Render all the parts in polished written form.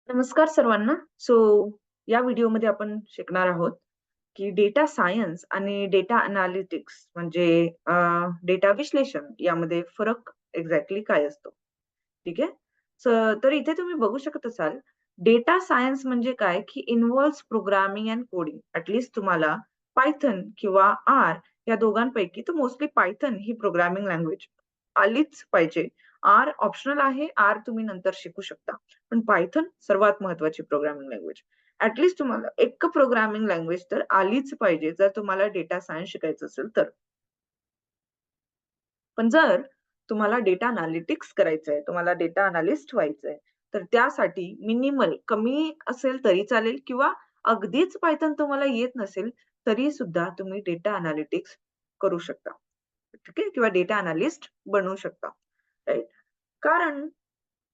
नमस्कार सर्वांना. या व्हिडिओमध्ये आपण शिकणार आहोत, की डेटा सायन्स आणि डेटा एनालिटिक्स म्हणजे डेटा विश्लेषण यामध्ये फरक एक्झॅक्टली काय असतो? ठीक आहे. तर इथे तुम्ही बघू शकत असाल, डेटा सायन्स म्हणजे काय, की इन्व्हॉल्व्स प्रोग्रामिंग एंड कोडिंग. तुम्हाला पायथन किंवा आर या दोघांपैकी तर मोस्टली पायथन ही प्रोग्रामिंग लँग्वेज आलीच पाहिजे. आर ऑप्शनल आहे. आर तुम्ही नंतर शिकू शकता. पण पायथन सर्वात महत्वाची प्रोग्रामिंग लँग्वेज. तुम्हाला एक प्रोग्रामिंग लँग्वेज तर आलीच पाहिजे, जर तुम्हाला डेटा सायन्स शिकायचं असेल तर. पण जर तुम्हाला डेटा एनालिटिक्स करायचंय, तुम्हाला डेटा अॅनालिस्ट व्हायचंय, तर त्यासाठी मिनिमल कमी असेल तरी चालेल किंवा अगदीच पायथन तुम्हाला येत नसेल, तरी सुद्धा तुम्ही डेटा एनालिटिक्स करू शकता. ठीक आहे? किंवा डेटा अॅनालिस्ट बनू शकता. राइट? कारण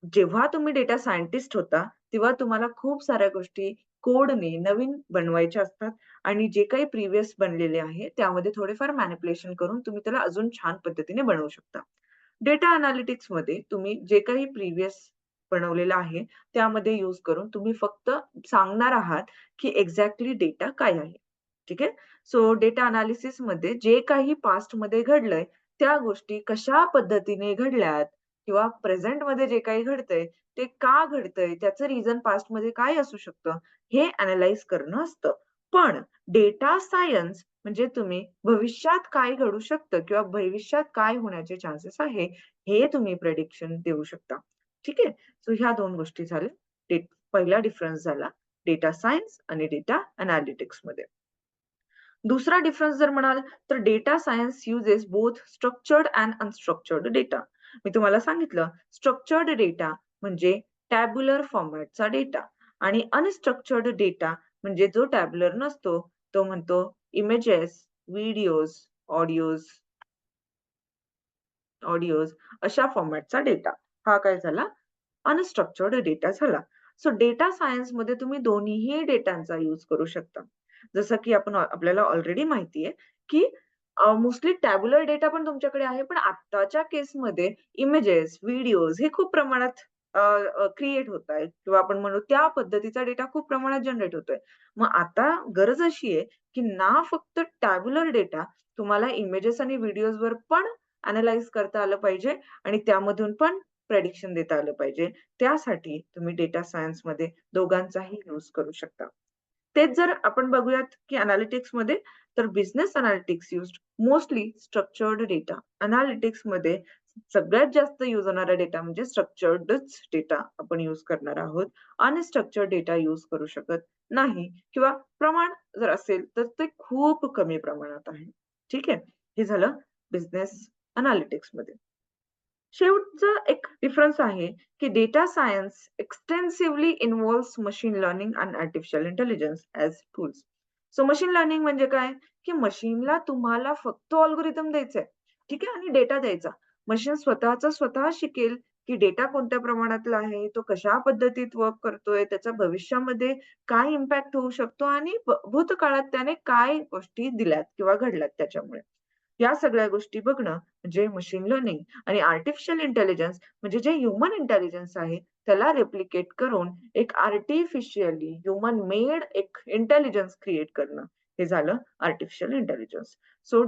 जेव्हा तुम्ही डेटा सायंटिस्ट होता, तेव्हा तुम्हाला खूप साऱ्या गोष्टी कोडने नवीन बनवायच्या असतात आणि जे काही प्रिव्हियस बनलेले आहे, त्यामध्ये थोडेफार मॅनिप्युलेशन करून तुम्ही त्याला अजून छान पद्धतीने बनवू शकता. डेटा एनालिटिक्समध्ये तुम्ही जे काही प्रिव्हियस बनवलेलं आहे, त्यामध्ये यूज करून तुम्ही फक्त सांगणार आहात, की एक्झॅक्टली डेटा काय आहे. ठीक आहे? डेटा एनालिसिसमध्ये जे काही पास्टमध्ये घडलंय, त्या गोष्टी कशा पद्धतीने घडल्यात किंवा प्रेझेंटमध्ये जे काही घडतंय, ते का घडतंय? त्याचं रिझन पास्टमध्ये काय असू शकतं? हे अॅनलाईज करणं असतं. पण डेटा सायन्स म्हणजे तुम्ही भविष्यात काय घडू शकतं किंवा भविष्यात काय होण्याचे चान्सेस आहे, हे तुम्ही प्रेडिक्शन देऊ शकता. ठीक आहे? ह्या 2 गोष्टी झाल्या. पहिला डिफरन्स झाला डेटा सायन्स आणि डेटा एनालिटिक्समध्ये. दुसरा डिफरन्स जर म्हणाल, तर data science uses both structured and unstructured data. मी तुम्हाला सांगितलं, स्ट्रक्चर्ड डेटा म्हणजे टॅब्युलर फॉर्मॅटचा डेटा आणि अनस्ट्रक्चर्ड डेटा म्हणजे जो टॅब्युलर नसतो, तो म्हणतो इमेजेस, व्हिडिओज, ऑडिओज ऑडिओज अशा फॉर्मॅटचा डेटा. हा काय झाला? अनस्ट्रक्चर्ड डेटा झाला. डेटा सायन्समध्ये तुम्ही दोन्हीही डेटाचा यूज करू शकता. जसं की आपल्याला ऑलरेडी माहिती आहे, की मोस्टली टॅब्युलर डेटा पण तुमच्याकडे आहे. पण आत्ताच्या केसमध्ये इमेजेस, व्हिडिओज हे खूप प्रमाणात क्रिएट होत आहेत किंवा आपण म्हणू त्या पद्धतीचा डेटा खूप प्रमाणात जनरेट होतोय. मग आता गरज अशी आहे, की ना फक्त टॅब्युलर डेटा तुम्हाला इमेजेस आणि व्हिडिओजवर पण अॅनलाईज करता आलं पाहिजे आणि त्यामधून पण प्रेडिक्शन देता आलं पाहिजे. त्यासाठी तुम्ही डेटा सायन्समध्ये दोघांचाही यूज करू शकता. तेच जर आपण बघूयात, की एनालिटिक्समध्ये तर business analytics used mostly structured data. एनालिटिक्समध्ये सगळ्यात जास्त यूज होणारा डेटा म्हणजे स्ट्रक्चर्डच डेटा आपण यूज करणार आहोत. अनस्ट्रक्चर्ड डेटा यूज करू शकत नाही किंवा प्रमाण जर असेल, तर ते खूप कमी प्रमाणात आहे. ठीक आहे? हे झालं बिझनेस एनालिटिक्समध्ये. शेवटचा एक डिफरन्स आहे, की data science extensively involves machine learning and artificial intelligence as tools. Machine learning म्हणजे काय, की मशीनला तुम्हाला फक्त अल्गोरिदम द्यायचंय. ठीक आहे? आणि डेटा द्यायचा. मशीन स्वतः शिकेल, की डेटा कोणत्या प्रमाणातला आहे, तो कशा पद्धतीत वर्क करतोय, त्याचा भविष्यामध्ये काय इम्पॅक्ट होऊ शकतो आणि भूतकाळात त्याने काय गोष्टी दिल्यात किंवा घडल्यात त्याच्यामुळे. या सगळ्या गोष्टी बघणं म्हणजे मशीन लर्निंग आणि आर्टिफिशियल इंटेलिजन्स म्हणजे जे ह्युमन इंटेलिजन्स आहे, त्याला रेप्लिकेट करून एक आर्टिफिशियली ह्युमन मेड एक इंटेलिजन्स क्रिएट करणं, हे झालं आर्टिफिशियल इंटेलिजन्स.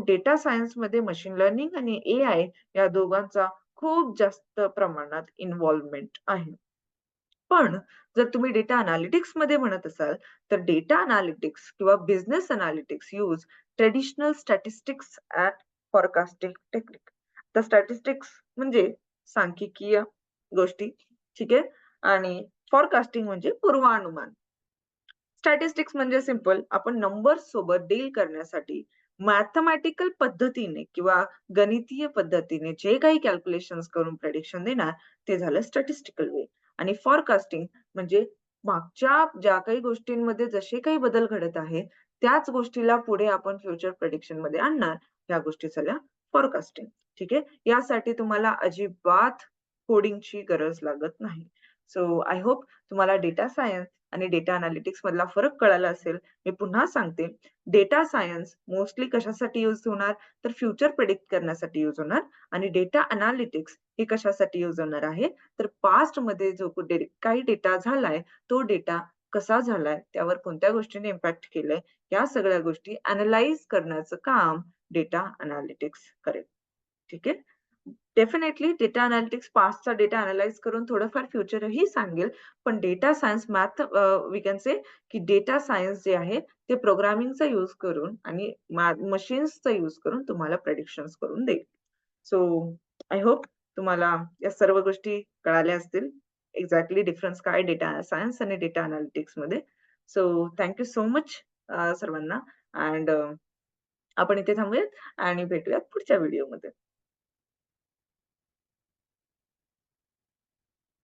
डेटा सायन्समध्ये मशीन लर्निंग आणि एआय या दोघांचा खूप जास्त प्रमाणात इन्व्हॉल्वमेंट आहे. पण जर तुम्ही डेटा एनालिटिक्समध्ये म्हणत असाल, तर डेटा एनालिटिक्स किंवा business analytics use traditional statistics at forecasting technique. तर स्टॅटिस्टिक्स म्हणजे सांख्यिकीय गोष्टी, ठीक आहे? आणि फोरकास्टिंग म्हणजे पूर्वानुमान. स्टॅटिस्टिक्स म्हणजे सिंपल आपण नंबर्स सोबत डील करण्यासाठी मॅथेमॅटिकल पद्धतीने किंवा गणितीय पद्धतीने जे काही कॅल्क्युलेशन्स करून प्रेडिक्शन देणार, ते झालं स्टॅटिस्टिकल वे. आणि फोरकास्टिंग म्हणजे मागच्या ज्या काही गोष्टींमध्ये जसे काही बदल घडत आहे, त्याच गोष्टीला पुढे आपण फ्युचर प्रेडिक्शनमध्ये आणणार, ह्या गोष्टी झाल्या फोरकास्टिंग. ठीक आहे? यासाठी तुम्हाला अजिबात कोडिंगची गरज लागत नाही. आय होप तुम्हाला डेटा सायन्स आणि डेटा अनालिटिक्स मधला फरक कळाला असेल. मी पुन्हा सांगते, डेटा सायन्स मोस्टली कशासाठी यूज होणार, तर फ्युचर प्रेडिक्ट करण्यासाठी यूज होणार आणि डेटा अनालिटिक्स हे कशासाठी यूज होणार आहे, तर पास्टमध्ये जो काही डेटा झालाय, तो डेटा कसा झालाय, त्यावर कोणत्या गोष्टीने इम्पॅक्ट केलंय, या सगळ्या गोष्टी अॅनलाईज करण्याचं काम डेटा अनालिटिक्स करेल. ठीक आहे? डेफिनेटली डेटा अनालिटिक्स पास्टचा डेटा अॅनलाईज करून थोडंफार फ्युचरही सांगेल. पण data science we can say की डेटा सायन्स जे आहे ते प्रोग्रामिंगचा यूज करून आणि मशीन्सचा यूज करून तुम्हाला प्रेडिक्शन्स करून देईल. सो आय होप तुम्हाला या सर्व गोष्टी कळाल्या असतील. एक्झॅक्टली डिफरन्स काय डेटा सायन्स आणि डेटा अनालिटिक्समध्ये. So thank you so much सर्वांना. अँड आपण इथे थांबूयात आणि भेटूयात पुढच्या व्हिडिओमध्ये.